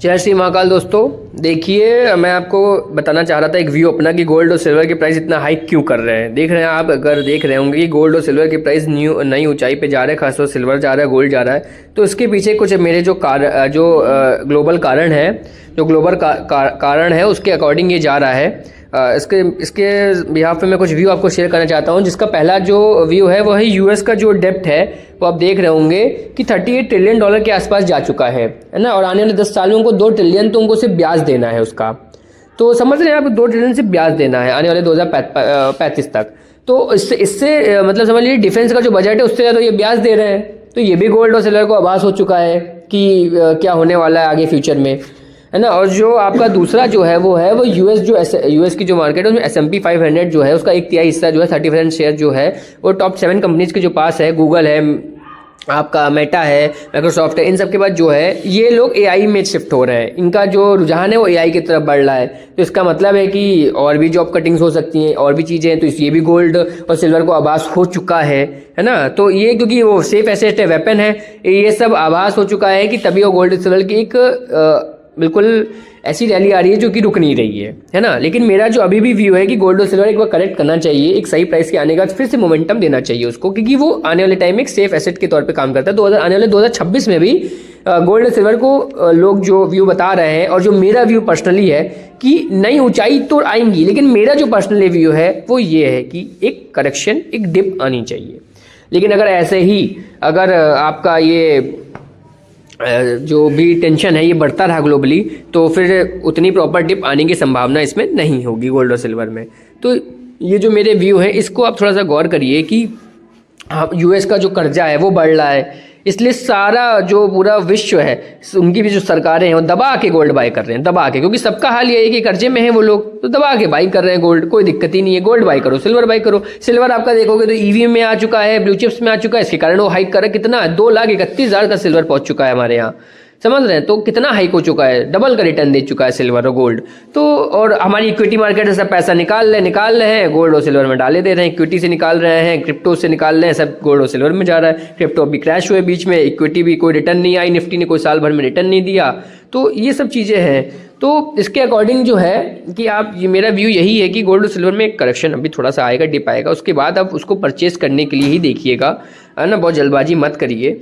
जय श्री महाकाल दोस्तों। देखिए, मैं आपको बताना चाह रहा था एक व्यू अपना कि गोल्ड और सिल्वर के प्राइस इतना हाइक क्यों कर रहे हैं। देख रहे हैं आप, अगर देख रहे होंगे कि गोल्ड और सिल्वर के प्राइस नई ऊंचाई पे जा रहे हैं, खासतौर सिल्वर जा रहा है, गोल्ड जा रहा है। तो इसके पीछे कुछ मेरे जो ग्लोबल कारण है, जो ग्लोबल कारण है उसके अकॉर्डिंग ये जा रहा है। इसके बिहाफ पे मैं कुछ व्यू आपको शेयर करना चाहता हूँ। जिसका पहला जो व्यू है वो है यूएस का जो डेप्ट है, वो आप देख रहे होंगे कि $38 ट्रिलियन के आसपास जा चुका है ना। और आने वाले 10 साल में उनको 2 ट्रिलियन तो उनको सिर्फ ब्याज देना है उसका। तो समझ रहे हैं आप, 2 ट्रिलियन से ब्याज देना है आने वाले 2035 तक। तो इससे मतलब समझ लीजिए डिफेंस का जो बजट है उससे ज़्यादा ये ब्याज दे रहे हैं। तो ये भी गोल्ड और सिल्वर को आभास हो चुका है कि क्या होने वाला है आगे फ्यूचर में, है ना। और जो आपका दूसरा जो है वो यूएस की जो मार्केट है उसमें S&P 500 जो है उसका 1/3 हिस्सा जो है 30% शेयर जो है वो टॉप 7 कंपनीज के जो पास है। गूगल है, आपका मेटा है, माइक्रोसॉफ्ट है, इन सब के बाद जो है ये लोग AI में शिफ्ट हो रहे हैं। इनका जो रुझान है वो AI की तरफ बढ़ रहा है। तो इसका मतलब है कि और भी जॉब कटिंग्स हो सकती हैं, और भी चीज़ें हैं। तो ये भी गोल्ड और सिल्वर को आभास हो चुका है ना। तो ये क्योंकि वो सेफ एसेट है, वेपन है, ये सब आभास हो चुका है कि तभी वो गोल्ड सिल्वर की एक बिल्कुल ऐसी रैली आ रही है जो कि रुक नहीं रही है ना। लेकिन मेरा जो अभी भी व्यू है कि गोल्ड और सिल्वर एक बार करेक्ट करना चाहिए, एक सही प्राइस के आने का फिर से मोमेंटम देना चाहिए उसको, क्योंकि वो आने वाले टाइम में एक सेफ एसेट के तौर पे काम करता है। आने वाले 2026 में भी गोल्ड और सिल्वर को लोग जो व्यू बता रहे हैं, और जो मेरा व्यू पर्सनली है कि नई ऊंचाई तो आएंगी, लेकिन मेरा जो पर्सनली व्यू है वो ये है कि एक करेक्शन, एक डिप आनी चाहिए। लेकिन अगर ऐसे ही अगर आपका ये जो भी टेंशन है ये बढ़ता रहा ग्लोबली, तो फिर उतनी प्रॉपर डिप आने की संभावना इसमें नहीं होगी गोल्ड और सिल्वर में। तो ये जो मेरे व्यू है इसको आप थोड़ा सा गौर करिए कि यूएस का जो कर्जा है वो बढ़ रहा है, इसलिए सारा जो पूरा विश्व है, उनकी भी जो सरकारें हैं वो दबा के गोल्ड बाय कर रहे हैं, दबा के। क्योंकि सबका हाल ये है कि कर्जे में है वो लोग, तो दबा के बाई कर रहे हैं गोल्ड। कोई दिक्कत ही नहीं है, गोल्ड बाई करो, सिल्वर बाई करो। सिल्वर आपका देखोगे तो ईवी में आ चुका है, ब्लू चिप्स में आ चुका है, इसके कारण वो हाइक कर रहा है। कितना 2,31,000 का सिल्वर पहुंच चुका है हमारे यहाँ, समझ रहे हैं। तो कितना हाइक हो चुका है, डबल का रिटर्न दे चुका है सिल्वर और गोल्ड। तो और हमारी इक्विटी मार्केट से सब पैसा निकाल रहे हैं, गोल्ड और सिल्वर में डाले दे रहे हैं। इक्विटी से निकाल रहे हैं, क्रिप्टो से निकाल रहे हैं, सब गोल्ड और सिल्वर में जा रहा है। क्रिप्टो भी क्रैश हुए बीच में, इक्विटी भी कोई रिटर्न नहीं आई, निफ्टी ने कोई साल भर में रिटर्न नहीं दिया। तो ये सब चीज़ें हैं। तो इसके अकॉर्डिंग जो है कि ये मेरा व्यू यही है कि गोल्ड और सिल्वर में एक करेक्शन अभी थोड़ा सा आएगा, डिप आएगा, उसके बाद आप उसको परचेस करने के लिए ही देखिएगा, है ना। बहुत जल्दबाजी मत करिए।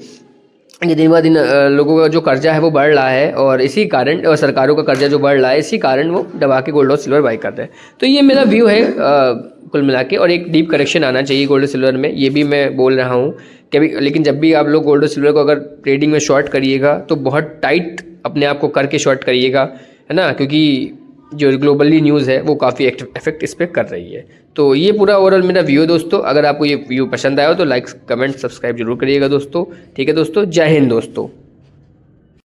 ये दिन ब दिन लोगों का जो कर्जा है वो बढ़ रहा है, और इसी कारण सरकारों का कर्जा जो बढ़ रहा है, इसी कारण वो दबा के गोल्ड और सिल्वर बाई कर रहे हैं। तो ये मेरा व्यू है कुल मिला के। और एक डीप करेक्शन आना चाहिए गोल्ड और सिल्वर में, ये भी मैं बोल रहा हूँ कभी। लेकिन जब भी आप लोग गोल्ड और सिल्वर को अगर ट्रेडिंग में शॉर्ट करिएगा तो बहुत टाइट अपने आप को करके शॉर्ट करिएगा, है ना। क्योंकि जो ग्लोबली न्यूज़ है वो काफ़ी इफेक्ट इस पर कर रही है। तो ये पूरा ओवरऑल मेरा व्यू है दोस्तों। अगर आपको ये व्यू पसंद आया हो तो लाइक, कमेंट, सब्सक्राइब जरूर करिएगा दोस्तों। ठीक है दोस्तों, जय हिंद दोस्तों।